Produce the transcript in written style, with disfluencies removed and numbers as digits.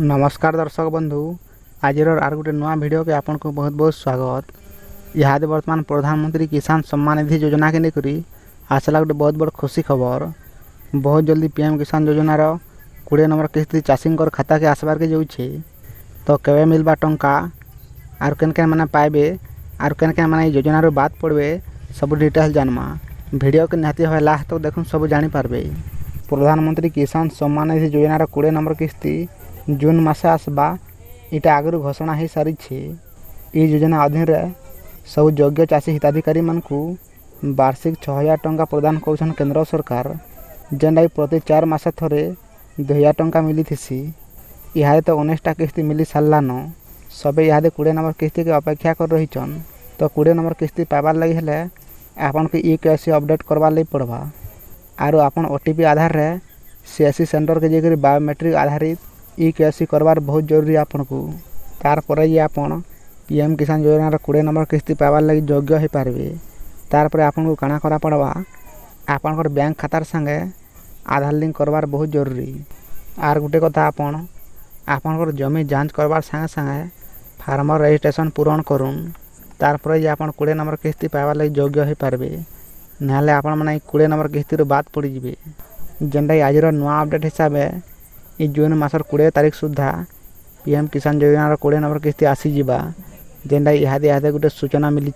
नमस्कार दर्शक बंधु आज आर गोटे नुआ वीडियो के आपन को बहुत बहुत स्वागत। इहादे वर्तमान प्रधानमंत्री किसान सम्मान निधि योजना के लेकरी आसला गोटे बहुत बड़ खुशी खबर। बहुत जल्दी पीएम किसान योजनार 20 नंबर किस्ती चाषी खाता के आसबार के जाऊे। तो केवे मिलबा टंका आर केन केन माने पाइबे आर केन केन माने योजनार बात पड़े सब डिटेल जानमा। वीडियो के निहाती भाव लास्ट तक देखुन सब जानी पारबे। प्रधानमंत्री किसान सम्मान निधि योजनार 20 नंबर किस्ती जून मासे आसबा इटा आगु घोषणा हो सारी। योजना अधीन सब योग्य चाषी हिताधिकारी मानकु वार्षिक 6000 टंका प्रदान कर केंद्र सरकार, जेनटा प्रति 4 मास थरे 2000 टंका मिली थी। इहादे तो 19टा किस्ती मिली सारान। सबे इहादे 20 नंबर किस्ती के अपेक्षा कर रही। तो 20 नंबर किस्ती पाइबार लगी हेले आपन के KYC अपडेट करवार लगी पड़वा। आरो आपन OTP आधार रे CSC सेंटर के जेकरी बायोमेट्रिक आधारित KYC करवार बहुत जरूरी आपन को। तार पर ये आपन पीएम किसान योजनार 20 नंबर किस्ती पाइबार लगी योग्य हो पारबे। तार पर आपन को काना करा पड़वा आपन बैंक खातार संगे आधार लिंक करवार बहुत जरूरी। आर गुटे कथा आपन जमी जांच करवार संगे संगे फार्मर रजिस्ट्रेशन पूरण करुन। तार पर ये आपन 20 नंबर किस्ती पाइबार लगी योग्य हो पारबे। नाले आपन माने 20 नंबर किस्ती रो बात पड़ी जिवे। जेनटा आज नुआ अपडेट हिसाब से जून मासर 20 तारीख सुधा पीएम किसान योजनार 20 नंबर किस्ती आसी जिबा। जेनटा इहादे गोटे सूचना मिली।